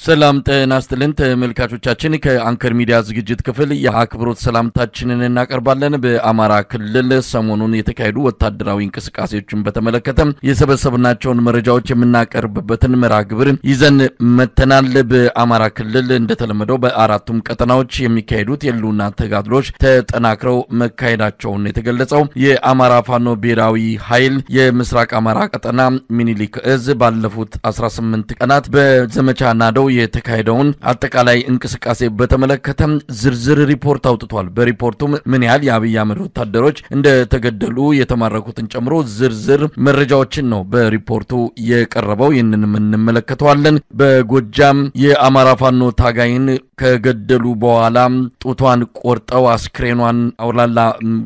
ሰላም ጤና ይስጥልን ተመልካቾቻችን ከአንከር ሚዲያ ዝግጅት ክፍል የአክብሮት ሰላምታችንን እናቀርባለን። በአማራ ክልል ሰሞኑን የተካሄዱ ወታደራዊ እንቅስቃሴዎችን በተመለከተ የሰበሰብናቸውን መረጃዎች የምናቀርብበትን መርሃ ግብር ይዘን መተናል። በአማራ ክልል እንደተለመደው በአራቱም ቀጠናዎች የሚካሄዱት የሉና ተጋድሎች ተጠናክረው መካሄዳቸውን የተገለጸው የአማራ ፋኖ ብሔራዊ ኃይል የምስራቅ አማራ ቀጠና ሚኒሊክ እዝ ባለፉት 18 ቀናት በዘመቻ ናዶ የተካሄደውን አጠቃላይ እንቅስቃሴ በተመለከተ ዝርዝር ሪፖርት አውጥቷል። በሪፖርቱም ምን ያህል የአብይ አህመድ ወታደሮች እንደተገደሉ የተማረኩትን ጨምሮ ዝርዝር መረጃዎችን ነው በሪፖርቱ የቀረበው። ይህንንም እንመለከተዋለን። በጎጃም የአማራ ፋኖ ታጋይን ከገደሉ በኋላ ጡቷን ቆርጠው አስክሬኗን አውላላ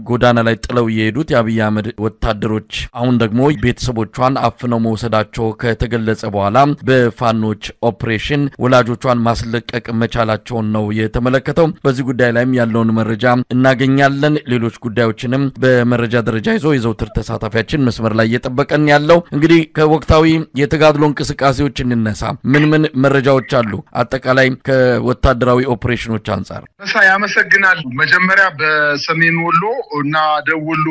ጎዳና ላይ ጥለው የሄዱት የአብይ አህመድ ወታደሮች አሁን ደግሞ ቤተሰቦቿን አፍነው መውሰዳቸው ከተገለጸ በኋላ በፋኖች ኦፕሬሽን ወላጆቿን ማስለቀቅ መቻላቸውን ነው የተመለከተው። በዚህ ጉዳይ ላይም ያለውን መረጃ እናገኛለን። ሌሎች ጉዳዮችንም በመረጃ ደረጃ ይዘውትር ተሳታፊያችን መስመር ላይ እየጠበቀን ያለው እንግዲህ ከወቅታዊ የተጋድሎ እንቅስቃሴዎች እንነሳ። ምን መረጃዎች አሉ አጠቃላይ ከወታደራዊ ኦፕሬሽኖች አንፃር? ያመሰግናሉ። መጀመሪያ በሰሜን ወሎ እና ደቡብ ወሎ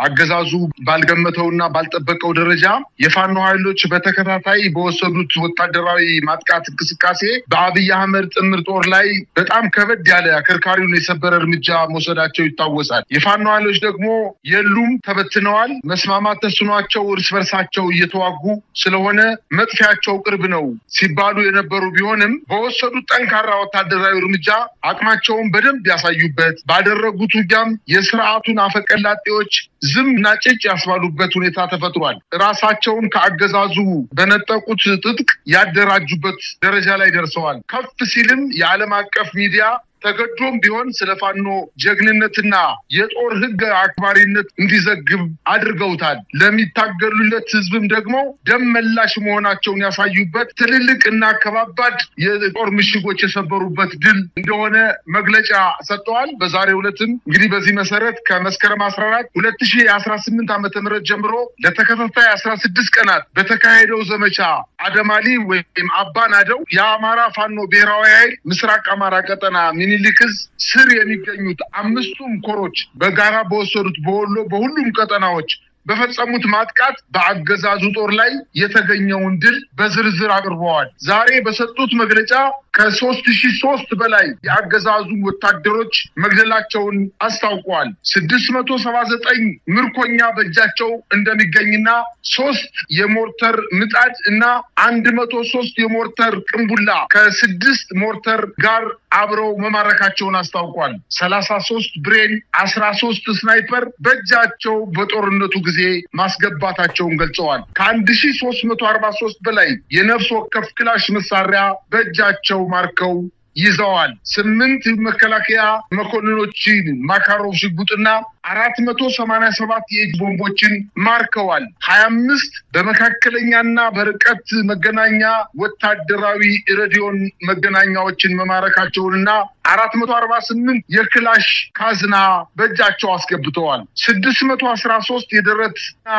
አገዛዙ ባልገመተውና ባልጠበቀው ደረጃ የፋኖ ኃይሎች በተከታታይ በወሰዱት ወታደራዊ ማጥቃት እንቅስቃሴ በአብይ አህመድ ጥምር ጦር ላይ በጣም ከበድ ያለ አከርካሪውን የሰበረ እርምጃ መውሰዳቸው ይታወሳል። የፋኖ ኃይሎች ደግሞ የሉም ተበትነዋል። መስማማት ተስኗቸው እርስ በርሳቸው እየተዋጉ ስለሆነ መጥፊያቸው ቅርብ ነው ሲባሉ የነበሩ ቢሆንም በወሰዱት ጠንካራ ወታደራዊ እርምጃ አቅማቸውን በደንብ ያሳዩበት ባደረጉት ውጊያም የሥርዓቱን አፈቀላጤዎች ዝምና ጭጭ ያስባሉበት ሁኔታ ተፈጥሯል። ራሳቸውን ከአገዛዙ በነጠቁት ትጥቅ ያደራጁበት ደረጃ ላይ ደርሰዋል። ከፍ ሲልም የዓለም አቀፍ ሚዲያ ተገዶም ቢሆን ስለፋኖ ጀግንነትና የጦር ሕግ አክባሪነት እንዲዘግብ አድርገውታል። ለሚታገሉለት ህዝብም ደግሞ ደም መላሽ መሆናቸውን ያሳዩበት ትልልቅና ከባባድ የጦር ምሽጎች የሰበሩበት ድል እንደሆነ መግለጫ ሰጥተዋል። በዛሬው ዕለትም እንግዲህ በዚህ መሰረት ከመስከረም 14 2018 ዓ.ም ጀምሮ ለተከታታይ 16 ቀናት በተካሄደው ዘመቻ አደማሊ ወይም አባናደው የአማራ ፋኖ ብሔራዊ ኃይል ምስራቅ አማራ ቀጠና ሚኒሊክስ ስር የሚገኙት አምስቱም ኮሮች በጋራ በወሰዱት በወሎ በሁሉም ቀጠናዎች በፈጸሙት ማጥቃት በአገዛዙ ጦር ላይ የተገኘውን ድል በዝርዝር አቅርበዋል። ዛሬ በሰጡት መግለጫ ከ3003 በላይ የአገዛዙ ወታደሮች መግደላቸውን አስታውቀዋል። 679 ምርኮኛ በእጃቸው እንደሚገኝና 3 የሞርተር ምጣድ እና 103 የሞርተር ቅንቡላ ከ6 ሞርተር ጋር አብረው መማረካቸውን አስታውቀዋል። 33 ብሬን 13 ስናይፐር በእጃቸው በጦርነቱ ጊዜ ማስገባታቸውን ገልጸዋል። ከ1343 በላይ የነፍስ ወከፍ ክላሽ መሳሪያ በእጃቸው ማርከው ይዘዋል። 8 መከላከያ መኮንኖችን ማካሮቭ ሽጉጥና 487 የእጅ ቦምቦችን ማርከዋል። 25 በመካከለኛና በርቀት መገናኛ ወታደራዊ ሬዲዮን መገናኛዎችን መማረካቸውንና 448 የክላሽ ካዝና በእጃቸው አስገብተዋል። 613 የደረትና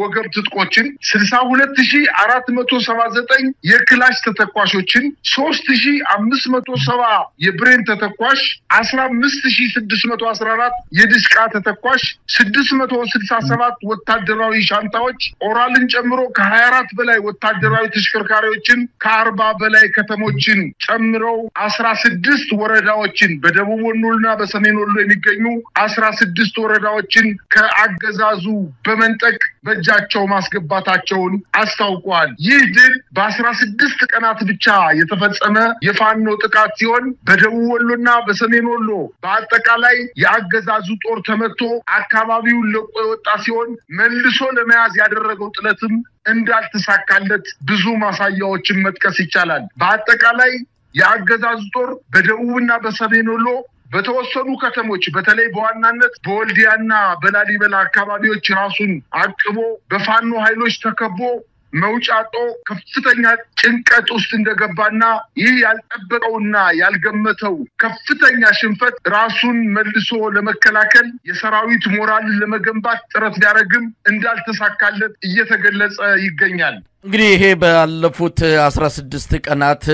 ወገብ ትጥቆችን፣ 62479 የክላሽ ተተኳሾችን፣ 3570 የብሬን ተተኳሽ፣ 15614 የድሽቃ ተተኳሽ፣ 667 ወታደራዊ ሻንጣዎች ኦራልን ጨምሮ ከ24 በላይ ወታደራዊ ተሽከርካሪዎችን ከ40 በላይ ከተሞችን ጨምረው 16 ወረዳዎችን በደቡብ ወሎና በሰሜን ወሎ የሚገኙ 16 ወረዳዎችን ከአገዛዙ በመንጠቅ በእጃቸው ማስገባታቸውን አስታውቀዋል። ይህ ድል በ16 ቀናት ብቻ የተፈጸመ የፋኖ ጥቃት ሲሆን በደቡብ ወሎና በሰሜን ወሎ በአጠቃላይ የአገዛዙ ጦር ተመቶ አካባቢውን ለቆ የወጣ ሲሆን መልሶ ለመያዝ ያደረገው ጥለትም እንዳልተሳካለት ብዙ ማሳያዎችን መጥቀስ ይቻላል። በአጠቃላይ የአገዛዙ ጦር በደቡብና በሰሜን ወሎ በተወሰኑ ከተሞች በተለይ በዋናነት በወልዲያና በላሊበላ አካባቢዎች ራሱን አቅቦ በፋኖ ኃይሎች ተከቦ መውጫጦ ከፍተኛ ጭንቀት ውስጥ እንደገባና ይህ ያልጠበቀውና ያልገመተው ከፍተኛ ሽንፈት ራሱን መልሶ ለመከላከል የሰራዊት ሞራልን ለመገንባት ጥረት ቢያደርግም እንዳልተሳካለት እየተገለጸ ይገኛል። እንግዲህ ይሄ ባለፉት 16 ቀናት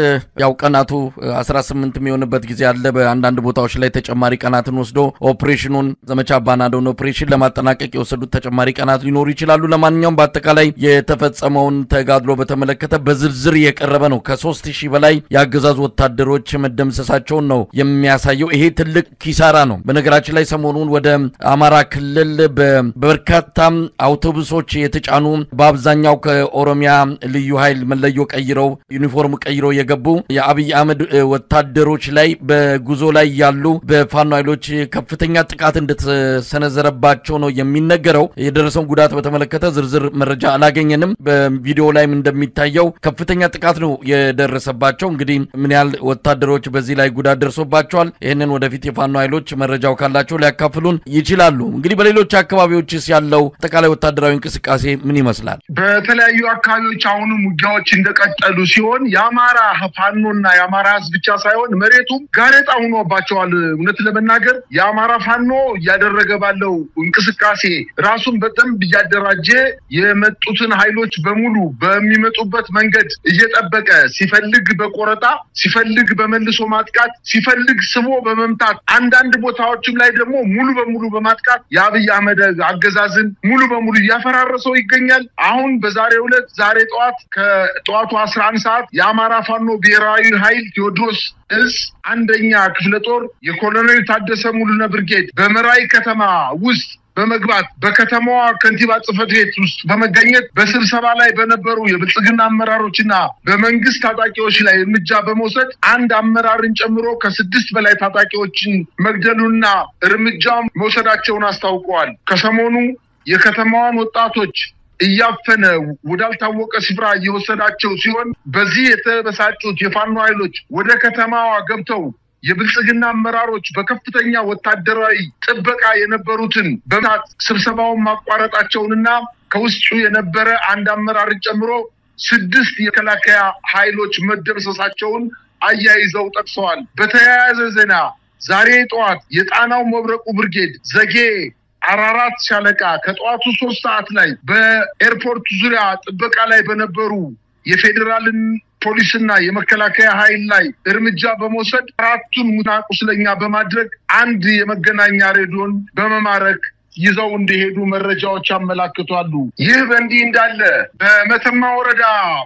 ያው ቀናቱ 18 የሚሆንበት ጊዜ አለ በአንዳንድ ቦታዎች ላይ ተጨማሪ ቀናትን ወስዶ ኦፕሬሽኑን ዘመቻ ባናዶን ኦፕሬሽን ለማጠናቀቅ የወሰዱት ተጨማሪ ቀናት ሊኖሩ ይችላሉ ለማንኛውም በአጠቃላይ የተፈጸመውን ተጋድሎ በተመለከተ በዝርዝር የቀረበ ነው ከ3000 በላይ ያገዛዙ ወታደሮች መደምሰሳቸው ነው የሚያሳየው ይሄ ትልቅ ኪሳራ ነው በነገራችን ላይ ሰሞኑን ወደ አማራ ክልል በበርካታ አውቶቡሶች የተጫኑ በአብዛኛው ከኦሮሚያ ልዩ ኃይል መለዮ ቀይረው ዩኒፎርም ቀይረው የገቡ የአብይ አህመድ ወታደሮች ላይ በጉዞ ላይ ያሉ በፋኖ ኃይሎች ከፍተኛ ጥቃት እንደተሰነዘረባቸው ነው የሚነገረው የደረሰው ጉዳት በተመለከተ ዝርዝር መረጃ አላገኘንም በቪዲዮ ላይም እንደሚታየው ከፍተኛ ጥቃት ነው የደረሰባቸው እንግዲህ ምን ያህል ወታደሮች በዚህ ላይ ጉዳት ደርሶባቸዋል ይሄንን ወደፊት የፋኖ ኃይሎች መረጃው ካላቸው ሊያካፍሉን ይችላሉ እንግዲህ በሌሎች አካባቢዎችስ ያለው ተቃላይ ወታደራዊ እንቅስቃሴ ምን ይመስላል በተለያዩ አካባቢዎች አሁንም ውጊያዎች እንደቀጠሉ ሲሆን ያማራ ፋኖና ያማራ ህዝብ ብቻ ሳይሆን መሬቱም ጋሬጣ ሆኖባቸዋል እውነት ለመናገር ያማራ ፋኖ ያደረገ ባለው እንቅስቃሴ ራሱን በጣም ያደራጀ የመጡትን ኃይሎች በሙሉ በሚመጡበት መንገድ እየጠበቀ ሲፈልግ በቆረጣ ሲፈልግ በመልሶ ማጥቃት ሲፈልግ ስቦ በመምታት አንዳንድ ቦታዎችም ላይ ደግሞ ሙሉ በሙሉ በማጥቃት የአብይ አህመድ አገዛዝን ሙሉ በሙሉ ያፈራረሰው ይገኛል አሁን በዛሬው ዕለት ዛሬ ጠዋት ከጠዋቱ 11 ሰዓት የአማራ ፋኖ ብሔራዊ ኃይል ቴዎድሮስ እዝ አንደኛ ክፍለ ጦር የኮሎኔል ታደሰ ሙሉነ ብርጌድ በመራይ ከተማ ውስጥ በመግባት በከተማዋ ከንቲባ ጽፈት ቤት ውስጥ በመገኘት በስብሰባ ላይ በነበሩ የብልጽግና አመራሮችና በመንግስት ታጣቂዎች ላይ እርምጃ በመውሰድ አንድ አመራርን ጨምሮ ከ6 በላይ ታጣቂዎችን መግደሉና እርምጃ መውሰዳቸውን አስታውቀዋል ከሰሞኑ የከተማዋን ወጣቶች እያፈነ ወዳልታወቀ ስፍራ እየወሰዳቸው ሲሆን በዚህ የተበሳጩት የፋኖ ኃይሎች ወደ ከተማዋ ገብተው የብልጽግና አመራሮች በከፍተኛ ወታደራዊ ጥበቃ የነበሩትን በማት ስብሰባውን ማቋረጣቸውንና ከውስጡ የነበረ አንድ አመራርን ጨምሮ 6 የከላከያ ኃይሎች መደምሰሳቸውን አያይዘው ጠቅሰዋል በተያያዘ ዜና ዛሬ ጠዋት የጣናው መብረቁ ብርጌድ ዘጌ አራራት ሻለቃ ከጠዋቱ 3 ሰዓት ላይ በኤርፖርት ዙሪያ ጥበቃ ላይ በነበሩ የፌደራልን ፖሊስና የመከላከያ ኃይል ላይ እርምጃ በመውሰድ 4ቱን ሙትና ቁስለኛ በማድረግ አንድ የመገናኛ ሬዲዮን በመማረክ ይዘው እንደሄዱ መረጃዎች አመላክቷሉ ይህ በእንዲህ እንዳለ በመተማ ወረዳ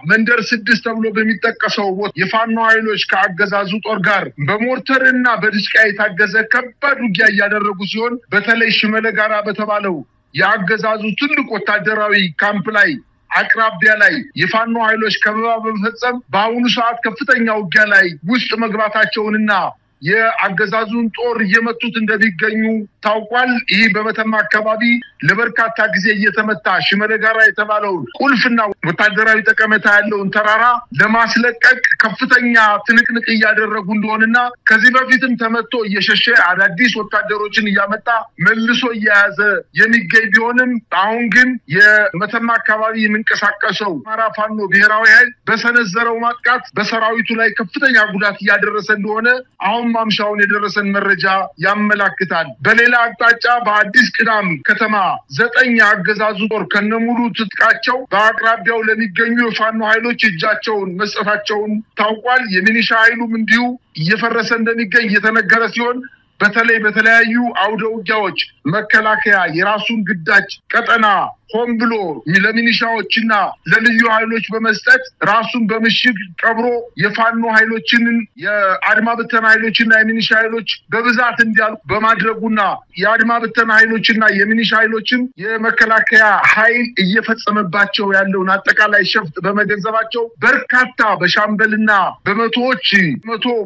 መንደር 6 ተብሎ በሚጠቀሰው የፋኖ ኃይሎች ከአገዛዙ ጦር ጋር በሞርተርና በድሽቃ የታገዘ ከባድ ውጊያ ያደረጉ ሲሆን በተለይ ሽመለ ጋራ በተባለው የአገዛዙ ትልቅ ወታደራዊ ካምፕ ላይ አቅራቢያ ላይ የፋኖ ኃይሎች ከበባ በመፈጸም በአሁኑ ሰዓት ከፍተኛ ውጊያ ላይ ውስጥ መግባታቸውንና የአገዛዙን ጦር እየመቱት እንደሚገኙ ታውቋል ይህ በመተማ አካባቢ ለበርካታ ጊዜ እየተመታ ሽመለ ጋራ የተባለው ቁልፍና ወታደራዊ ጠቀሜታ ያለውን ተራራ ለማስለቀቅ ከፍተኛ ትንቅንቅ ያደረጉ እንደሆነና ከዚህ በፊትም ተመቶ እየሸሸ አዳዲስ ወታደሮችን እያመጣ መልሶ እያያዘ የሚገኝ ቢሆንም አሁን ግን የመተማ አካባቢ የሚንቀሳቀሰው አማራ ፋኖ ብሔራዊ ኃይል በሰነዘረው ማጥቃት በሰራዊቱ ላይ ከፍተኛ ጉዳት ያደረሰ እንደሆነ አሁን ማምሻውን የደረሰን መረጃ ያመላክታል በሌላ አቅጣጫ በአዲስ ቅዳም ከተማ 9 አገዛዙ ጦር ከነሙሉ ትጥቃቸው በአቅራቢያው ለሚገኙ የፋኖ ኃይሎች እጃቸውን መስጠታቸውን ታውቋል የሚኒሻ ኃይሉም እንዲሁ እየፈረሰ እንደሚገኝ የተነገረ ሲሆን በተለይ በተለያዩ አውደ ውጊያዎች መከላከያ የራሱን ግዳጅ ቀጠና ሆን ብሎ ለሚኒሻዎችና ለልዩ ኃይሎች በመስጠት ራሱን በምሽግ ቀብሮ የፋኖ ኃይሎችን የአድማ በተና ኃይሎችና የሚኒሻ ኃይሎች በብዛት እንዲያልቁ በማድረጉና የአድማ በተና ኃይሎችና የሚኒሻ ኃይሎችን የመከላከያ ኃይል እየፈጸመባቸው ያለውን አጠቃላይ ሸፍጥ በመገንዘባቸው በርካታ በሻምበልና በመቶዎች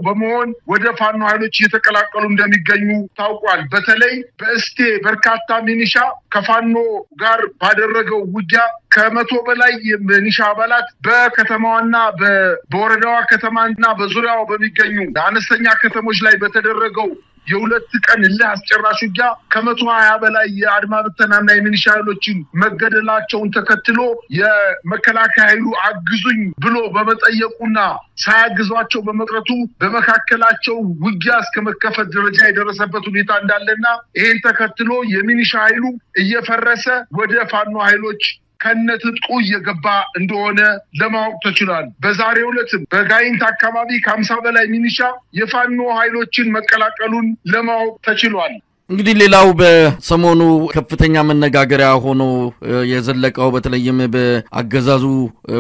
በመሆን ወደ ፋኖ ኃይሎች እየተቀላቀሉ እንደሚገኙ ታውቋል በተለይ በእስቴ በርካታ ሚኒሻ ከፋኖ ጋር ባደረገው ውጊያ ከ100 በላይ የሚኒሻ አባላት በከተማዋና በወረዳዋ ከተማና በዙሪያው በሚገኙ አነስተኛ ከተሞች ላይ በተደረገው የሁለት ቀን ለአስጨራሽ ውጊያ ከ120 በላይ የአድማ በተናና የሚኒሻ ኃይሎችን መገደላቸውን ተከትሎ የመከላከያ ኃይሉ አግዙኝ ብሎ በመጠየቁና ሳያግዟቸው በመቅረቱ በመካከላቸው ውጊያ እስከመከፈት ደረጃ የደረሰበት ሁኔታ እንዳለና ይሄን ተከትሎ የሚኒሻ ኃይሉ እየፈረሰ ወደ ፋኖ ኃይሎች ከነትጥቁ እየገባ እንደሆነ ለማወቅ ተችሏል። በዛሬው ዕለት በጋይንት አካባቢ ከ50 በላይ ሚኒሻ የፋኖ ኃይሎችን መቀላቀሉን ለማወቅ ተችሏል። እንግዲህ ሌላው በሰሞኑ ከፍተኛ መነጋገሪያ ሆኖ የዘለቀው በተለይም በአገዛዙ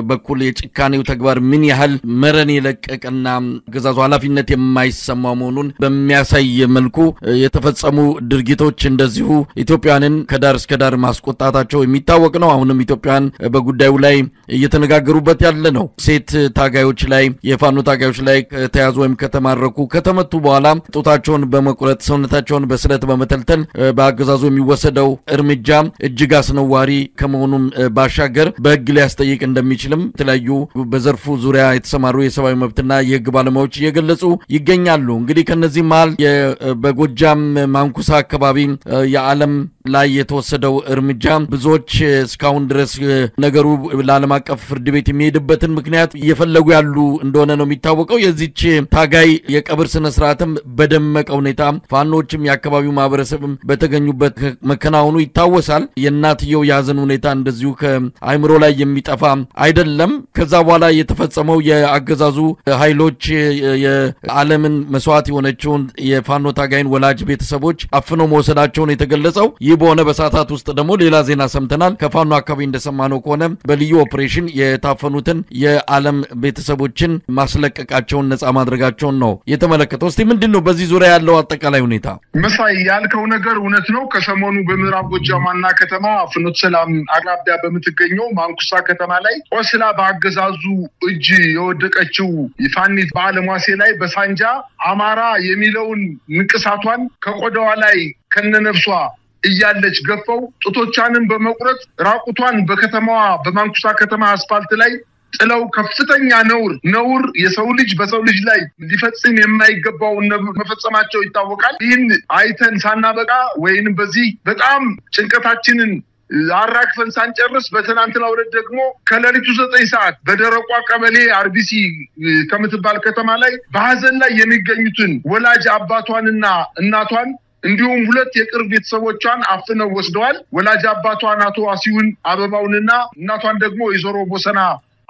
በኩል የጭካኔው ተግባር ምን ያህል መረን የለቀቀና አገዛዙ ኃላፊነት የማይሰማው መሆኑን በሚያሳይ መልኩ የተፈጸሙ ድርጊቶች እንደዚሁ ኢትዮጵያንን ከዳር እስከ ዳር ማስቆጣታቸው የሚታወቅ ነው። አሁንም ኢትዮጵያን በጉዳዩ ላይ እየተነጋገሩበት ያለ ነው። ሴት ታጋዮች ላይ የፋኖ ታጋዮች ላይ ከተያዙ ወይም ከተማረኩ ከተመቱ በኋላ ጡታቸውን በመቁረጥ ሰውነታቸውን በስለት በመተልተል በአገዛዙ የሚወሰደው እርምጃ እጅግ አስነዋሪ ከመሆኑም ባሻገር በሕግ ሊያስጠይቅ እንደሚችልም የተለያዩ በዘርፉ ዙሪያ የተሰማሩ የሰብአዊ መብትና የሕግ ባለሙያዎች እየገለጹ ይገኛሉ። እንግዲህ ከነዚህ መሃል በጎጃም ማንኩሳ አካባቢ የዓለም ላይ የተወሰደው እርምጃ ብዙዎች እስካሁን ድረስ ነገሩ ለዓለም አቀፍ ፍርድ ቤት የሚሄድበትን ምክንያት እየፈለጉ ያሉ እንደሆነ ነው የሚታወቀው። የዚች ታጋይ የቀብር ስነ ስርዓትም በደመቀ ሁኔታ ፋኖችም የአካባቢው ማህበረሰብም በተገኙበት መከናወኑ ይታወሳል። የእናትየው ያዘን ሁኔታ እንደዚሁ ከአይምሮ ላይ የሚጠፋ አይደለም። ከዛ በኋላ የተፈጸመው የአገዛዙ ኃይሎች የዓለምን መስዋዕት የሆነችውን የፋኖ ታጋይን ወላጅ ቤተሰቦች አፍነው መውሰዳቸውን የተገለጸው። ይህ በሆነ በሰዓታት ውስጥ ደግሞ ሌላ ዜና ሰምተናል። ከፋኖ አካባቢ እንደሰማነው ከሆነ በልዩ ኦፕሬሽን የታፈኑትን የዓለም ቤተሰቦችን ማስለቀቃቸውን ነፃ ማድረጋቸውን ነው የተመለከተው። እስቲ ምንድነው በዚህ ዙሪያ ያለው አጠቃላይ ሁኔታ? መሳይ ያልከው ነገር እውነት ነው። ከሰሞኑ በምዕራብ ጎጃም ዋና ከተማ ፍኖተ ሰላም አቅራቢያ በምትገኘው ማንኩሳ ከተማ ላይ ቆስላ በአገዛዙ እጅ የወደቀችው ፋኒት በአለሟሴ ላይ በሳንጃ አማራ የሚለውን ንቅሳቷን ከቆዳዋ ላይ ከነነፍሷ እያለች ገፈው ጡቶቿንም በመቁረጥ ራቁቷን በከተማዋ በማንኩሳ ከተማ አስፋልት ላይ ጥለው ከፍተኛ ነውር የሰው ልጅ በሰው ልጅ ላይ ሊፈጽም የማይገባው መፈጸማቸው ይታወቃል። ይህን አይተን ሳናበቃ ወይንም በዚህ በጣም ጭንቀታችንን አራክፈን ሳንጨርስ በትናንትናው ዕለት ደግሞ ከሌሊቱ 9 ሰዓት በደረቋ ቀበሌ አርቢሲ ከምትባል ከተማ ላይ በሐዘን ላይ የሚገኙትን ወላጅ አባቷንና እናቷን እንዲሁም ሁለት የቅርብ ቤተሰቦቿን አፍነው ወስደዋል። ወላጅ አባቷን አቶ አሲሁን አበባውንና እናቷን ደግሞ ወይዘሮ ቦሰና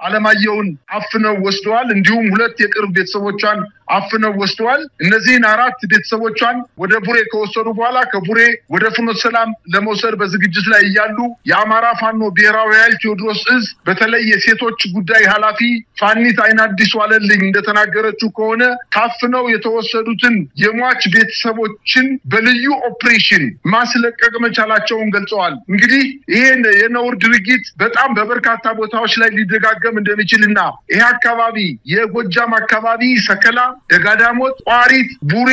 አለማየውን አፍነው ወስደዋል። እንዲሁም ሁለት የቅርብ ቤተሰቦቿን አፍነው ወስደዋል። እነዚህን 4 ቤተሰቦቿን ወደ ቡሬ ከወሰዱ በኋላ ከቡሬ ወደ ፍኖተ ሰላም ለመውሰድ በዝግጅት ላይ እያሉ የአማራ ፋኖ ብሔራዊ ኃይል ቴዎድሮስ እዝ በተለይ የሴቶች ጉዳይ ኃላፊ ፋኒት አይናዲስ ዋለልኝ እንደተናገረችው ከሆነ ታፍነው የተወሰዱትን የሟች ቤተሰቦችን በልዩ ኦፕሬሽን ማስለቀቅ መቻላቸውን ገልጸዋል። እንግዲህ ይሄን የነውር ድርጊት በጣም በበርካታ ቦታዎች ላይ ሊደጋገም እንደሚችልና ይሄ አካባቢ የጎጃም አካባቢ ሰከላ፣ ደጋዳሞት፣ ቋሪት፣ ቡሬ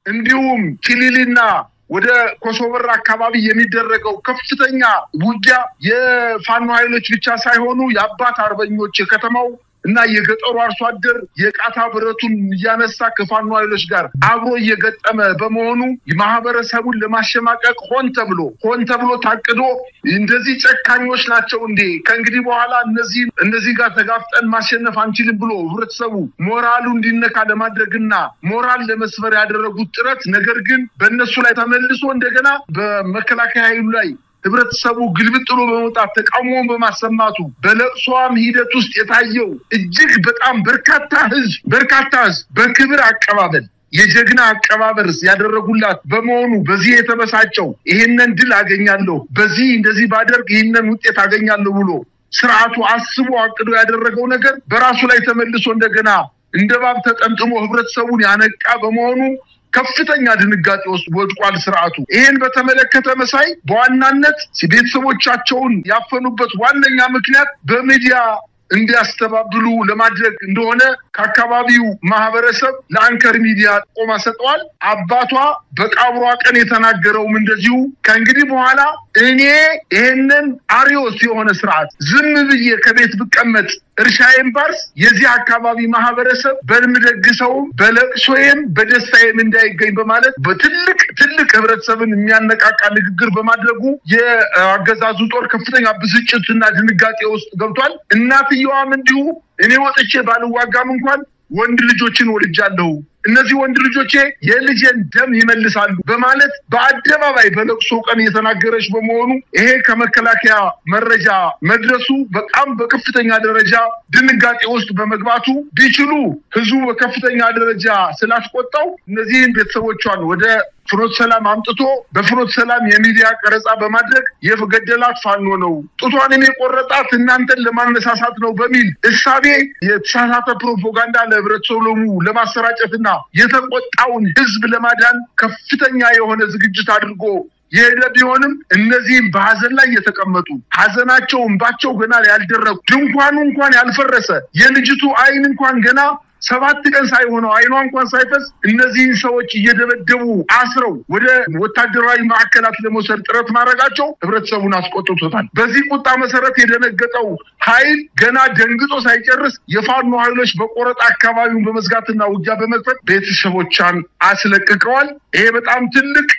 እንዲሁም ኪሊልና ወደ ኮሶበር አካባቢ የሚደረገው ከፍተኛ ውጊያ የፋኖ ኃይሎች ብቻ ሳይሆኑ የአባት አርበኞች የከተማው እና የገጠሩ አርሶ አደር የቃታ ብረቱን እያነሳ ከፋኖ ኃይሎች ጋር አብሮ እየገጠመ በመሆኑ ማህበረሰቡን ለማሸማቀቅ ሆን ተብሎ ታቅዶ እንደዚህ ጨካኞች ናቸው እንዴ ከእንግዲህ በኋላ እነዚህ ጋር ተጋፍጠን ማሸነፍ አንችልም ብሎ ህብረተሰቡ ሞራሉ እንዲነካ ለማድረግና ሞራል ለመስበር ያደረጉት ጥረት ነገር ግን በእነሱ ላይ ተመልሶ እንደገና በመከላከያ ኃይሉ ላይ ህብረተሰቡ ግልብጥሎ በመውጣት ተቃውሞውን በማሰማቱ በለቅሶም ሂደት ውስጥ የታየው እጅግ በጣም በርካታ ህዝብ በክብር አቀባበል የጀግና አቀባበል ያደረጉላት በመሆኑ በዚህ የተበሳጨው ይሄንን ድል አገኛለሁ በዚህ እንደዚህ ባደርግ ይሄንን ውጤት አገኛለሁ ብሎ ስርዓቱ አስቦ አቅዶ ያደረገው ነገር በራሱ ላይ ተመልሶ እንደገና እንደባብ ተጠምጥሞ ህብረተሰቡን ያነቃ በመሆኑ ከፍተኛ ድንጋጤ ውስጥ ወድቋል ስርዓቱ። ይሄን በተመለከተ መሳይ በዋናነት ቤተሰቦቻቸውን ያፈኑበት ዋነኛ ምክንያት በሚዲያ እንዲያስተባብሉ ለማድረግ እንደሆነ ከአካባቢው ማህበረሰብ ለአንከር ሚዲያ ቆማ ሰጠዋል። አባቷ በቃብሯ ቀን የተናገረውም እንደዚሁ ከእንግዲህ በኋላ እኔ ይሄንን አሪዮስ የሆነ ስርዓት ዝም ብዬ ከቤት ብቀመጥ እርሻዬን ባርስ የዚህ አካባቢ ማህበረሰብ በልምደግሰው በለቅሶዬም በደስታዬም እንዳይገኝ በማለት በትልቅ ህብረተሰብን የሚያነቃቃ ንግግር በማድረጉ የአገዛዙ ጦር ከፍተኛ ብስጭትና ድንጋጤ ውስጥ ገብቷል። እናትየዋም እንዲሁ እኔ ወጥቼ ባልዋጋም እንኳን ወንድ ልጆችን ወልጃለሁ እነዚህ ወንድ ልጆቼ የልጄን ደም ይመልሳሉ በማለት በአደባባይ በለቅሶ ቀን የተናገረች በመሆኑ ይሄ ከመከላከያ መረጃ መድረሱ በጣም በከፍተኛ ደረጃ ድንጋጤ ውስጥ በመግባቱ ቢችሉ ህዝቡ በከፍተኛ ደረጃ ስላስቆጣው እነዚህን ቤተሰቦቿን ወደ ፍኖተ ሰላም አምጥቶ በፍኖተ ሰላም የሚዲያ ቀረጻ በማድረግ የገደላት ፋኖ ነው ጡቷን የቆረጣት እናንተን ለማነሳሳት ነው በሚል እሳቤ የተሳሳተ ፕሮፓጋንዳ ለህብረተሰቡ ለማሰራጨትና የተቆጣውን ህዝብ ለማዳን ከፍተኛ የሆነ ዝግጅት አድርጎ የሄደ ቢሆንም እነዚህም በሐዘን ላይ የተቀመጡ ሐዘናቸው እንባቸው ገና ያልደረቁ ድንኳኑ እንኳን ያልፈረሰ የልጅቱ አይን እንኳን ገና 7 ቀን ሳይሆነው አይኗ እንኳን ሳይፈስ እነዚህን ሰዎች እየደበደቡ አስረው ወደ ወታደራዊ ማዕከላት ለመውሰድ ጥረት ማድረጋቸው ህብረተሰቡን አስቆጥቶታል። በዚህ ቁጣ መሰረት የደነገጠው ኃይል ገና ደንግጦ ሳይጨርስ የፋኖ ኃይሎች በቆረጣ አካባቢውን በመዝጋትና ውጊያ በመክፈት ቤተሰቦቿን አስለቅቀዋል። ይሄ በጣም ትልቅ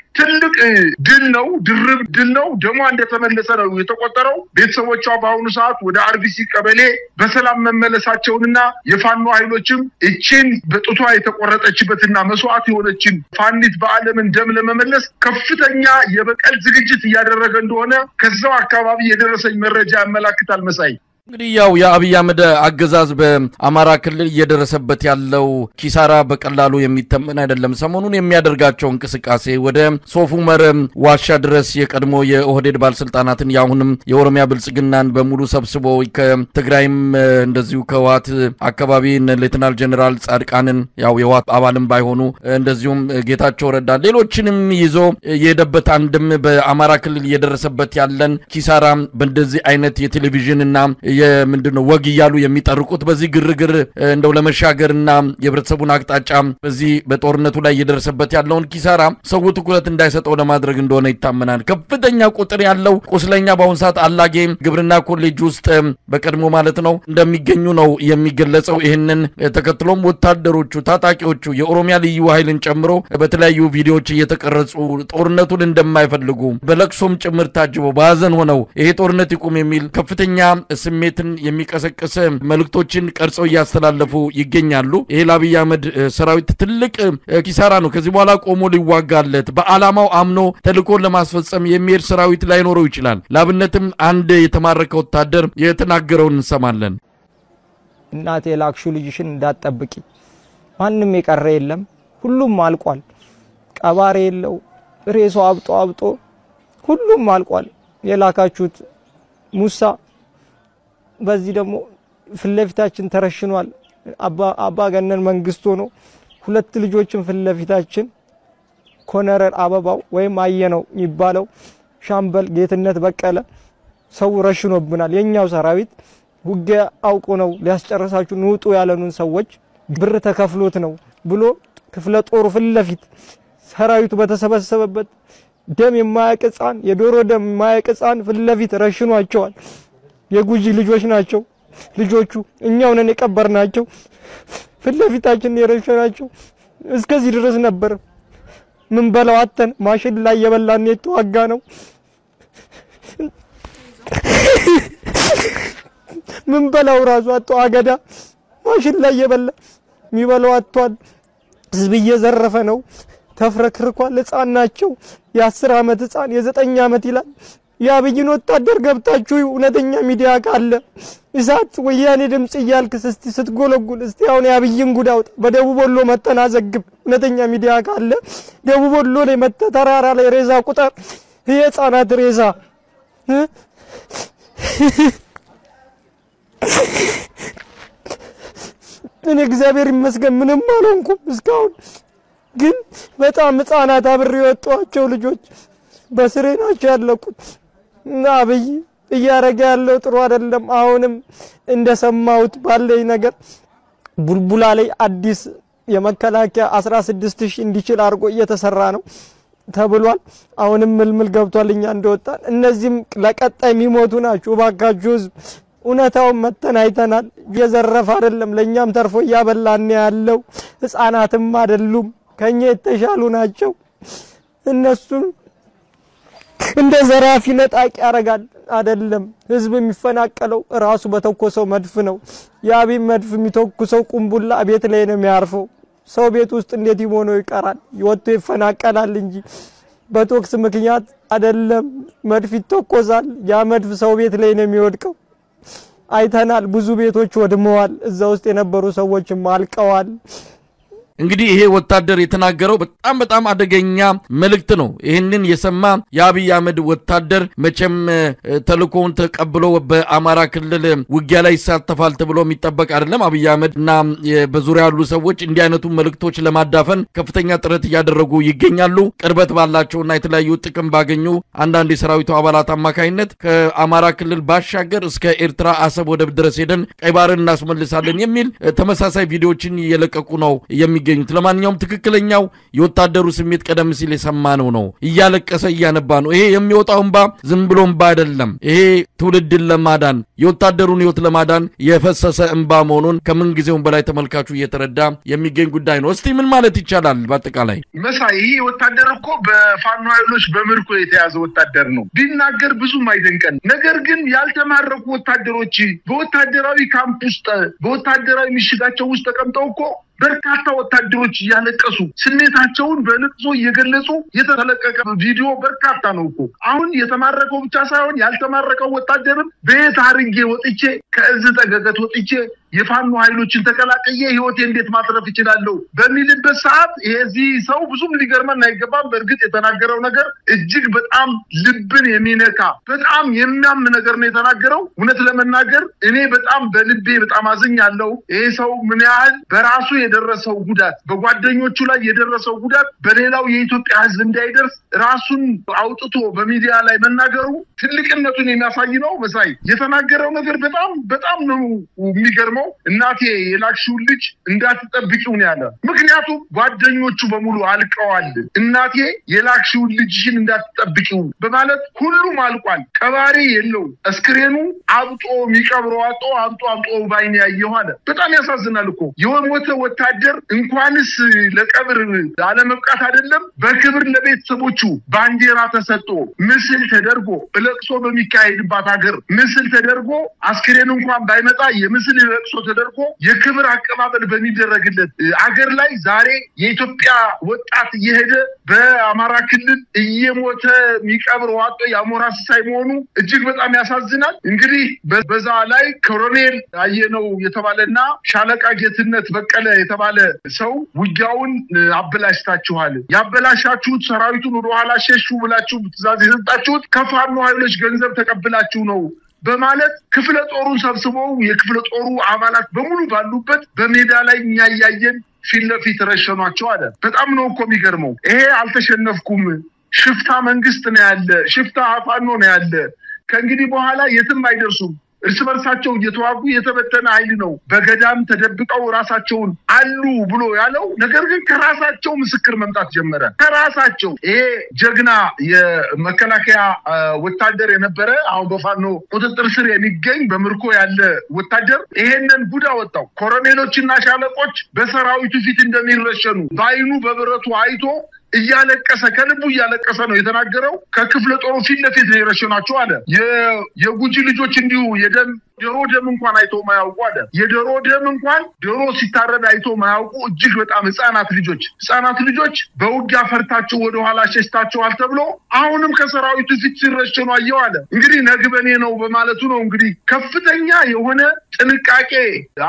ድል ነው፣ ድርብ ድል ነው። ደሞ እንደተመለሰ ነው የተቆጠረው። ቤተሰቦቿ በአሁኑ ሰዓት ወደ አርቢሲ ቀበሌ በሰላም መመለሳቸውንና የፋኖ ኃይሎችም እቺን በጡቷ የተቆረጠችበትና መስዋዕት የሆነችን ፋኒት በአለምን ደም ለመመለስ ከፍተኛ የበቀል ዝግጅት እያደረገ እንደሆነ ከዛው አካባቢ የደረሰኝ መረጃ ያመላክታል። መሳይ እንግዲህ ያው የአብይ አህመድ አገዛዝ በአማራ ክልል እየደረሰበት ያለው ኪሳራ በቀላሉ የሚተመን አይደለም። ሰሞኑን የሚያደርጋቸው እንቅስቃሴ ወደ ሶፍ ዑመር ዋሻ ድረስ የቀድሞ የኦህዴድ ባለስልጣናትን ያሁንም የኦሮሚያ ብልጽግናን በሙሉ ሰብስቦ ከትግራይም እንደዚሁ ከዋት አካባቢ ሌተናል ጀነራል ጻድቃንን ያው የዋት አባልም ባይሆኑ እንደዚሁም ጌታቸው ረዳ ሌሎችንም ይዞ የሄደበት አንድም በአማራ ክልል እየደረሰበት ያለን ኪሳራ በእንደዚህ አይነት የቴሌቪዥንና የምንድነው ወግ ይያሉ የሚጠርቁት በዚህ ግርግር እንደው ለመሻገርና የብረተሰቡን አቅጣጫ በዚህ በጦርነቱ ላይ እየደረሰበት ያለውን ኪሳራ ሰው ትኩረት እንዳይሰጠው ለማድረግ እንደሆነ ይታመናል። ከፍተኛ ቁጥር ያለው ቁስለኛ በአሁን ሰዓት አላጌ ግብርና ኮሌጅ ውስጥ በቀድሞ ማለት ነው እንደሚገኙ ነው የሚገለጸው። ይሄንን ተከትሎም ወታደሮቹ ታጣቂዎቹ የኦሮሚያ ልዩ ኃይልን ጨምሮ በተለያዩ ቪዲዮዎች እየተቀረጹ ጦርነቱን እንደማይፈልጉ በለቅሶም ጭምር ታጅበው ባዘን ሆነው ይሄ ጦርነት ይቆም የሚል ከፍተኛ ስሜትን የሚቀሰቅስ መልእክቶችን ቀርጸው ያስተላልፉ ይገኛሉ። ይሄ ለአብይ አህመድ ሰራዊት ትልቅ ኪሳራ ነው። ከዚህ በኋላ ቆሞ ሊዋጋለት በአላማው አምኖ ተልኮን ለማስፈጸም የሚሄድ ሰራዊት ላይኖረው ይችላል። ላብነትም አንድ የተማረከ ወታደር የተናገረውን እንሰማለን። እናቴ ላክሹ ልጅሽን እንዳትጠብቂ ማንንም የቀረ የለም፣ ሁሉም አልቋል። ቀባሪ የለው፣ ሬሶ አብጦ ሁሉም አልቋል። የላካችሁት ሙሳ በዚህ ደግሞ ፍለፊታችን ተረሽኗል። አባ ገነን መንግስቱ ነው። 2 ልጆችን ፍለፊታችን ኮነረር አበባው ወይም አየነው የሚባለው ሻምበል ጌትነት በቀለ ሰው ረሽኖብናል። የኛው ሰራዊት ውጊያ አውቆ ነው ሊያስጨርሳችሁ ንውጡ ያለኑን ሰዎች ብር ተከፍሎት ነው ብሎ ክፍለ ጦሩ ፍለፊት ሰራዊቱ በተሰበሰበበት ደም የማያቀጻን የዶሮ ደም የማያቀጻን ፍለፊት ረሽኗቸዋል። የጉጂ ልጆች ናቸው ልጆቹ እኛው ነን የቀበርናቸው ፍለፊታችን የረሸናቸው እስከዚህ ድረስ ነበር። ምን በለው አተን ማሽን ላይ የበላን የተዋጋ ነው። ምን በለው ራሱ አጥቶ አገዳ ማሽን ላይ የበላ የሚበለው አጥቷል። ህዝብ እየዘረፈ ነው። ተፍረክርኳል። ህፃን ናቸው። የ10 ዓመት ህፃን የ9 ዓመት ይላል። የአብይን ወታደር ገብታችሁ እውነተኛ ሚዲያ ካለ እሳት ወያኔ ድምጽ ይያልክ ስትጎለጉል እስቲ አሁን የአብይን ጉዳው በደቡብ ወሎ መተናዘግብ እውነተኛ ሚዲያ ካለ ደቡብ ወሎ ላይ ተራራ ላይ ሬዛ ቁጥር የህፃናት ሬዛ እኔ እግዚአብሔር ይመስገን ምንም አልሆንኩም እስካሁን። ግን በጣም ህፃናት አብሬ ወጣቸው ልጆች በስሬ ናቸው ያለቁት። እና አብይ እያረገ ያለው ጥሩ አይደለም። አሁንም እንደሰማሁት ባለኝ ነገር ቡልቡላ ላይ አዲስ የመከላከያ 16000 እንዲችል አርጎ እየተሰራ ነው ተብሏል። አሁንም ምልምል ገብቷልኛ እንደወጣን እነዚህም ለቀጣይ የሚሞቱ ናቸው። ባካችሁ እውነታው መተን አይተናል። የዘረፈ አይደለም ለኛም ተርፎ ያበላን ያለው ህፃናትም አይደሉም ከኛ የተሻሉ ናቸው። እነሱ እንደ ዘራፊ ነጣቂ ያረጋል አይደለም። ህዝብ የሚፈናቀለው ራሱ በተኮሰው መድፍ ነው። ያቢ መድፍ የሚተኩሰው ቁምቡላ ቤት ላይ ነው የሚያርፈው። ሰው ቤት ውስጥ እንዴት ይሞኖ ይቀራል ይወጥቶ ይፈናቀላል እንጂ በቶክስ ምክንያት አይደለም መድፍ ይተኮሳል ያ መድፍ ሰው ቤት ላይ ነው የሚወድቀው አይተናል ብዙ ቤቶች ወድመዋል እዛ ውስጥ የነበሩ ሰዎችም አልቀዋል እንግዲህ ይሄ ወታደር የተናገረው በጣም አደገኛ መልእክት ነው ይሄንን የሰማ የአብይ አህመድ ወታደር መቼም ተልኮውን ተቀብሎ በአማራ ክልል ውጊያ ላይ ይሳተፋል ተብሎ የሚጠበቅ አይደለም አብይ አህመድ እና በዙሪያ ያሉ ሰዎች እንዲህ አይነቱ መልእክቶች ለማዳፈን ከፍተኛ ጥረት ያደረጉ ይገኛሉ ቅርበት ባላቸውና የተለያዩ ጥቅም ባገኙ አንዳንድ የሰራዊቱ አባላት አማካይነት ከአማራ ክልል ባሻገር እስከ ኤርትራ አሰብ ወደብ ድረስ ሄደን ቀይ ባህርን እናስመልሳለን የሚል ተመሳሳይ ቪዲዮዎችን እየለቀቁ ነው የሚገኙት ለማንኛውም ትክክለኛው የወታደሩ ስሜት ቀደም ሲል የሰማነው ነው እያለቀሰ እያነባ ነው ይሄ የሚወጣው እንባ ዝም ብሎ እንባ አይደለም ይሄ ትውልድን ለማዳን የወታደሩን ህይወት ለማዳን የፈሰሰ እንባ መሆኑን ከምን ጊዜውም በላይ ተመልካቹ እየተረዳ የሚገኝ ጉዳይ ነው እስቲ ምን ማለት ይቻላል በአጠቃላይ መሳይ ይሄ ወታደር እኮ በፋኖ ኃይሎች በምርኮ የተያዘ ወታደር ነው ቢናገር ብዙም አይደንቀን ነገር ግን ያልተማረኩ ወታደሮች በወታደራዊ ካምፕ ውስጥ በወታደራዊ ምሽጋቸው ውስጥ ተቀምጠው እኮ በርካታ ወታደሮች ያለቀሱ ስሜታቸውን በልቅሶ እየገለጹ የተተለቀቀ ቪዲዮ በርካታ ነው እኮ አሁን የተማረከው ብቻ ሳይሆን ያልተማረከው ወታደርም በየት አርጌ ወጥቼ ከእዝ ተገገት ወጥቼ የፋኖ ኃይሎችን ተቀላቀየ ህይወቴ እንዴት ማትረፍ ይችላልው በሚልበት ሰዓት እዚህ ሰው ብዙም ሊገርመን አይገባም በእርግጥ የተናገረው ነገር እጅግ በጣም ልብን የሚነካ በጣም የሚያም ነገር ነው የተናገረው እውነት ለመናገር እኔ በጣም በልቤ በጣም አዝኛለሁ ይሄ ሰው ምን ያህል በራሱ የደረሰው ጉዳት በጓደኞቹ ላይ የደረሰው ጉዳት በሌላው የኢትዮጵያ ህዝብ እንዳይደርስ ራሱን አውጥቶ በሚዲያ ላይ መናገሩ ትልቅነቱን የሚያሳይ ነው መሳይ የተናገረው ነገር በጣም ነው የሚገርመው እናቴ የላክሽው ልጅ እንዳትጠብቂው ነው ያለ ምክንያቱም ጓደኞቹ በሙሉ አልቀዋል እናቴ የላክሽው ልጅሽን እንዳትጠብቂው በማለት ሁሉም አልቋል ቀባሪ የለው አስክሬኑ አብጦ የሚቀብረው አብጦ ባይኔ ያየው አለ በጣም ያሳዝናል እኮ የሞተ ወታደር እንኳንስ ለቀብር አለመብቃት አይደለም በክብር ለቤተሰቦቹ ባንዲራ ተሰጥቶ ምስል ተደርጎ ለቅሶ በሚካሄድባት ሀገር ምስል ተደርጎ አስክሬን እንኳን ባይመጣ የምስል ለቅሶ ተደርጎ የክብር አቀባበል በሚደረግለት ሀገር ላይ ዛሬ የኢትዮጵያ ወጣት እየሄደ በአማራ ክልል እየሞተ የሚቀብር ዋጦ ያሞራ ሲሳይ መሆኑ እጅግ በጣም ያሳዝናል እንግዲህ በዛ ላይ ኮሎኔል አየነው የተባለና ሻለቃ ጌትነት በቀለ የተባለ ሰው ውጊያውን አበላሽታችኋል ያበላሻችሁት ሰራዊቱን ወደ ኋላ ሸሹ ብላችሁ ትዕዛዝ የሰጣችሁት ከፋኖ ኃይሎች ገንዘብ ተቀብላችሁ ነው በማለት ክፍለ ጦሩን ሰብስበው የክፍለ ጦሩ አባላት በሙሉ ባሉበት በሜዳ ላይ ያያየን ፊት ረሸኗቸው አለ በጣም ነው እኮ የሚገርመው ይሄ አልተሸነፍኩም ሽፍታ መንግስት ነው ያለ ሽፍታ አፋኖ ነው ያለ ከእንግዲህ በኋላ የትም አይደርሱም እርስ በርሳቸው እየተዋጉ የተበተነ ኃይል ነው በገዳም ተደብቀው ራሳቸውን አሉ ብሎ ያለው ነገር ግን ከራሳቸው ምስክር መምጣት ጀመረ ከራሳቸው ይሄ ጀግና የመከላከያ ወታደር የነበረ አሁን በፋኖ ቁጥጥር ስር የሚገኝ በምርኮ ያለ ወታደር ይሄንን ጉዳ ወጣው ኮሎኔሎችና ሻለቆች በሰራዊቱ ፊት እንደሚረሸኑ ባይኑ በብረቱ አይቶ እያለቀሰ ከልቡ እያለቀሰ ነው የተናገረው ከክፍለ ጦሩ ፊት ለፊት ነው የረሸናቸው አለ የጉጂ ልጆች እንዲሁ የዶሮ ደም እንኳን አይቶ ማያውቁ አለ የዶሮ ደም እንኳን ዶሮ ሲታረድ አይቶ ማያውቁ እጅግ በጣም ህፃናት ልጆች በውጊያ ፈርታቸው ወደ ኋላ ሸሽታቸዋል ተብሎ አሁንም ከሰራዊቱ ፊት ሲረሸኑ አየው አለ እንግዲህ ነግበኔ ነው በማለቱ ነው እንግዲህ ከፍተኛ የሆነ ጥንቃቄ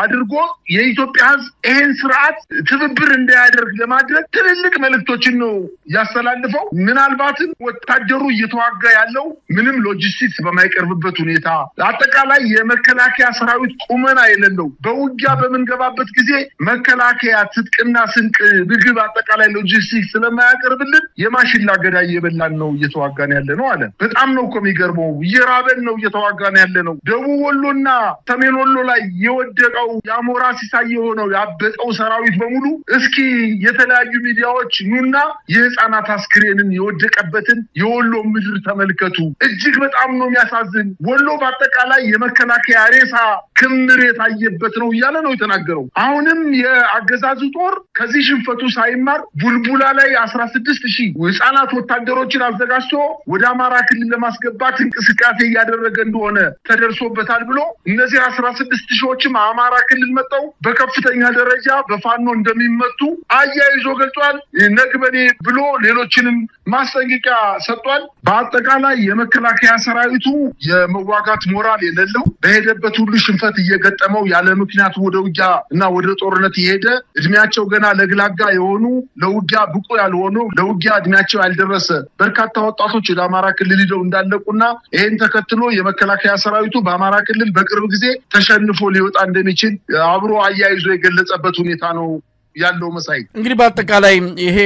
አድርጎ የኢትዮጵያ ህዝብ ይሄን ስርዓት ትብብር እንዳያደርግ ለማድረግ ትልልቅ መልእክቶችን ነው ያስተላልፈው ምናልባትም ወታደሩ እየተዋጋ ያለው ምንም ሎጂስቲክስ በማይቀርብበት ሁኔታ አጠቃላይ የመከላከያ ሰራዊት ቁመና የሌለው በውጊያ በመንገባበት ጊዜ መከላከያ ትጥቅና ስንቅ ምግብ አጠቃላይ ሎጂስቲክስ ስለማያቀርብልን የማሽላ ገዳይ የበላን ነው እየተዋጋን ያለ ነው አለ በጣም ነው እኮ የሚገርመው እየራበን ነው እየተዋጋን ያለ ነው ደቡብ ወሎና ሰሜን ወሎ ላይ የወደቀው ያሞራ ሲሳይ የሆነው ያበጠው ሰራዊት በሙሉ እስኪ የተለያዩ ሚዲያዎች ኑና የህፃናት አስክሬንን የወደቀበትን የወሎ ምድር ተመልከቱ እጅግ በጣም ነው የሚያሳዝን ወሎ በአጠቃላይ የመከላከያ ሬሳ ክምር የታየበት ነው እያለ ነው የተናገረው አሁንም የአገዛዙ ጦር ከዚህ ሽንፈቱ ሳይማር ቡልቡላ ላይ 16000 ህፃናት ወታደሮችን አዘጋጅቶ ወደ አማራ ክልል ለማስገባት እንቅስቃሴ እያደረገ እንደሆነ ተደርሶበታል ብሎ እነዚህ 16 ሺዎችም አማራ ክልል መጣው በከፍተኛ ደረጃ በፋኖ እንደሚመቱ አያይዞ ገልጿል። ነግበኔ ብሎ ሌሎችንም ማስጠንቀቂያ ሰጥቷል። በአጠቃላይ የመከላከያ ሰራዊቱ የመዋጋት ሞራል የሌለው በሄደበት ሁሉ ሽንፈት እየገጠመው ያለ ምክንያት ወደ ውጊያ እና ወደ ጦርነት ይሄደ እድሜያቸው ገና ለግላጋ የሆኑ ለውጊያ ብቁ ያልሆኑ ለውጊያ እድሜያቸው ያልደረሰ በርካታ ወጣቶች ወደ አማራ ክልል ሄደው እንዳለቁና ይሄን ተከትሎ የመከላከያ ሰራዊቱ በአማራ ክልል በቅርብ ጊዜ ተሸንፎ ሊወጣ እንደሚችል አብሮ አያይዞ የገለጸበት ሁኔታ ነው ያለው መሳይ። እንግዲህ በአጠቃላይ ይሄ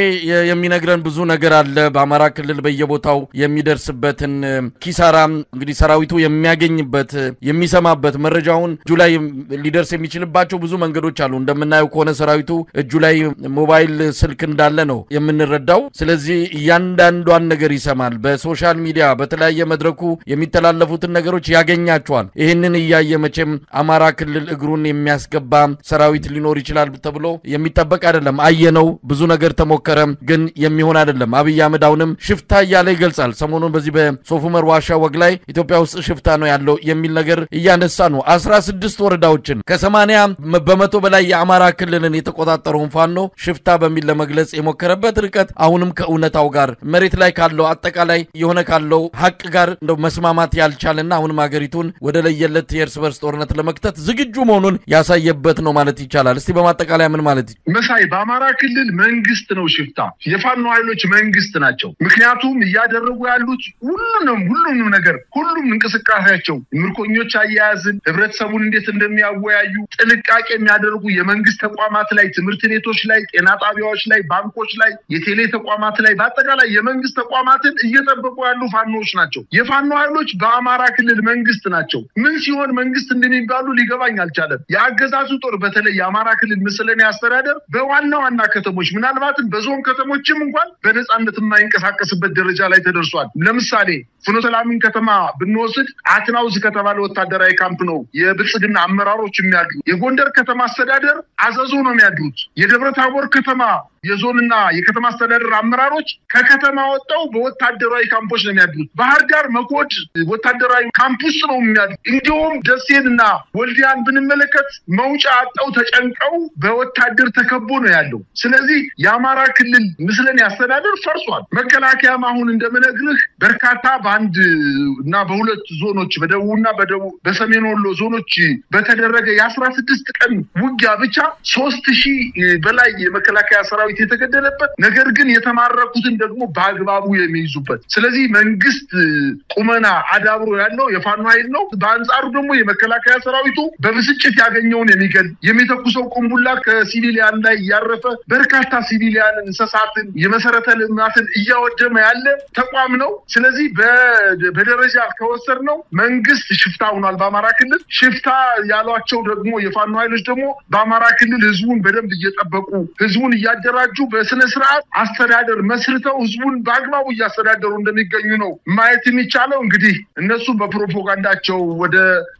የሚነግረን ብዙ ነገር አለ። በአማራ ክልል በየቦታው የሚደርስበትን ኪሳራ እንግዲህ ሰራዊቱ የሚያገኝበት የሚሰማበት መረጃውን እጁ ላይ ሊደርስ የሚችልባቸው ብዙ መንገዶች አሉ። እንደምናየው ከሆነ ሰራዊቱ እጁ ላይ ሞባይል ስልክ እንዳለ ነው የምንረዳው። ስለዚህ እያንዳንዷን ነገር ይሰማል። በሶሻል ሚዲያ በተለያየ መድረኩ የሚተላለፉትን ነገሮች ያገኛቸዋል። ይሄንን እያየ መቼም አማራ ክልል እግሩን የሚያስገባ ሰራዊት ሊኖር ይችላል ተብሎ የሚጠበቅ አይደለም። አየነው፣ ብዙ ነገር ተሞከረ፣ ግን የሚሆን አይደለም። አብይ አህመድ አሁንም ሽፍታ እያለ ይገልጻል። ሰሞኑን በዚህ በሶፍ ዑመር ዋሻ ወግ ላይ ኢትዮጵያ ውስጥ ሽፍታ ነው ያለው የሚል ነገር እያነሳ ነው። 16 ወረዳዎችን ከ80 በመቶ በላይ የአማራ ክልልን የተቆጣጠረውን ፋኖ ሽፍታ በሚል ለመግለጽ የሞከረበት ርቀት አሁንም ከእውነታው ጋር መሬት ላይ ካለው አጠቃላይ የሆነ ካለው ሀቅ ጋር እንደው መስማማት ያልቻለና አሁንም ሀገሪቱን ወደ ለየለት የእርስ በርስ ጦርነት ለመክተት ዝግጁ መሆኑን ያሳየበት ነው ማለት ይቻላል። እስቲ በማጠቃለያ ምን ማለት መሳይ በአማራ ክልል መንግስት ነው ሽፍታ፣ የፋኖ ኃይሎች መንግስት ናቸው። ምክንያቱም እያደረጉ ያሉት ሁሉንም ነገር ሁሉም እንቅስቃሴያቸው ምርኮኞች አያያዝን ህብረተሰቡን እንዴት እንደሚያወያዩ ጥንቃቄ የሚያደርጉ የመንግስት ተቋማት ላይ፣ ትምህርት ቤቶች ላይ፣ ጤና ጣቢያዎች ላይ፣ ባንኮች ላይ፣ የቴሌ ተቋማት ላይ በአጠቃላይ የመንግስት ተቋማትን እየጠበቁ ያሉ ፋኖዎች ናቸው። የፋኖ ኃይሎች በአማራ ክልል መንግስት ናቸው። ምን ሲሆን መንግስት እንደሚባሉ ሊገባኝ አልቻለም። የአገዛዙ ጦር በተለይ የአማራ ክልል ምስለኔ አስተዳደር በዋና ዋና ከተሞች ምናልባትም በዞን ከተሞችም እንኳን በነጻነት የማይንቀሳቀስበት ደረጃ ላይ ተደርሷል። ለምሳሌ ፍኖተ ሰላምን ከተማ ብንወስድ አትናውዝ ከተባለ ወታደራዊ ካምፕ ነው የብልጽግና አመራሮች የሚያድሩ። የጎንደር ከተማ አስተዳደር አዘዞ ነው የሚያድሩት። የደብረ ታቦር ከተማ የዞንና የከተማ አስተዳደር አመራሮች ከከተማ ወጣው በወታደራዊ ካምፖች ነው የሚያድሩት። ባህር ዳር መኮድ ወታደራዊ ካምፕ ውስጥ ነው የሚያድሩት። እንዲሁም ደሴንና ወልዲያን ብንመለከት መውጫ አጣው ተጨንቀው በወታደር ተከቦ ነው ያለው። ስለዚህ የአማራ ክልል ምስለኔ አስተዳደር ፈርሷል። መከላከያም አሁን እንደምነግርህ በርካታ በአንድ እና በሁለት ዞኖች በደቡብና በሰሜን ወሎ ዞኖች በተደረገ የ16 ቀን ውጊያ ብቻ 3000 በላይ የመከላከያ ሰራዊት የተገደለበት ነገር ግን የተማረኩትን ደግሞ በአግባቡ የሚይዙበት። ስለዚህ መንግስት ቁመና አዳብሮ ያለው የፋኖ ኃይል ነው። በአንጻሩ ደግሞ የመከላከያ ሰራዊቱ በብስጭት ያገኘውን የሚገል የሚተኩሰው ቁምቡላ ከሲቪሊያን ላይ ያረፈ በርካታ ሲቪሊያን እንስሳትን የመሰረተ ልማትን እያወደመ ያለ ተቋም ነው። ስለዚህ በደረጃ ከወሰድነው መንግስት ሽፍታ ሆኗል በአማራ ክልል። ሽፍታ ያሏቸው ደግሞ የፋኖ ኃይሎች ደግሞ በአማራ ክልል ህዝቡን በደንብ እየጠበቁ ህዝቡን እያደራጁ በስነ ስርዓት አስተዳደር መስርተው ህዝቡን በአግባቡ እያስተዳደሩ እንደሚገኙ ነው ማየት የሚቻለው። እንግዲህ እነሱ በፕሮፓጋንዳቸው ወደ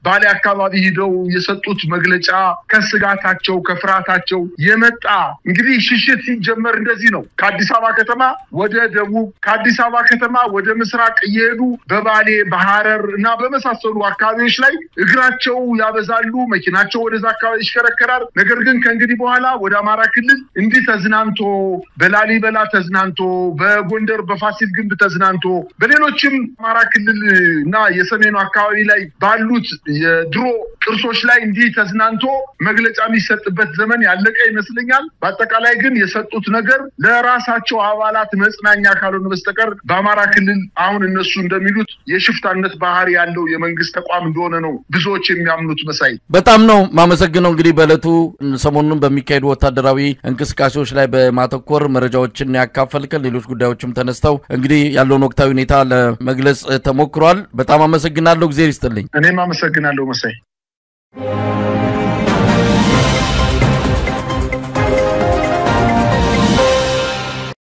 ባሌ አካባቢ ሄደው የሰጡት መግለጫ ከስጋታቸው ከፍራታቸው የመጣ እንግዲህ ሽሽት ሲጀመር እንደዚህ ነው። ከአዲስ አበባ ከተማ ወደ ደቡብ፣ ከአዲስ አበባ ከተማ ወደ ምስራቅ እየሄዱ በባሌ በሐረር እና በመሳሰሉ አካባቢዎች ላይ እግራቸው ያበዛሉ። መኪናቸው ወደዛ አካባቢ ይሽከረከራል። ነገር ግን ከእንግዲህ በኋላ ወደ አማራ ክልል እንዲህ ተዝናንቶ በላሊበላ ተዝናንቶ በጎንደር በፋሲል ግንብ ተዝናንቶ በሌሎችም አማራ ክልል እና የሰሜኑ አካባቢ ላይ ባሉት የድሮ ቅርሶች ላይ እንዲህ ተዝናንቶ መግለጫ የሚሰጥበት ዘመን ያለቀ ይመስለኛል። በአጠቃላይ ግን የሰጡት ነገር ለራሳቸው አባላት መጽናኛ ካልሆነ በስተቀር በአማራ ክልል አሁን እነሱ እንደሚሉት የሽፍታነት ባህሪ ያለው የመንግስት ተቋም እንደሆነ ነው ብዙዎች የሚያምኑት። መሳይ በጣም ነው ማመሰግነው። እንግዲህ በእለቱ ሰሞኑን በሚካሄዱ ወታደራዊ እንቅስቃሴዎች ላይ በማተኮር መረጃዎችን ያካፈልከን ሌሎች ጉዳዮችም ተነስተው እንግዲህ ያለውን ወቅታዊ ሁኔታ ለመግለጽ ተሞክሯል። በጣም አመሰግናለሁ። እግዚአብሔር ይስጥልኝ። እኔም አመሰግናለሁ መሳይ።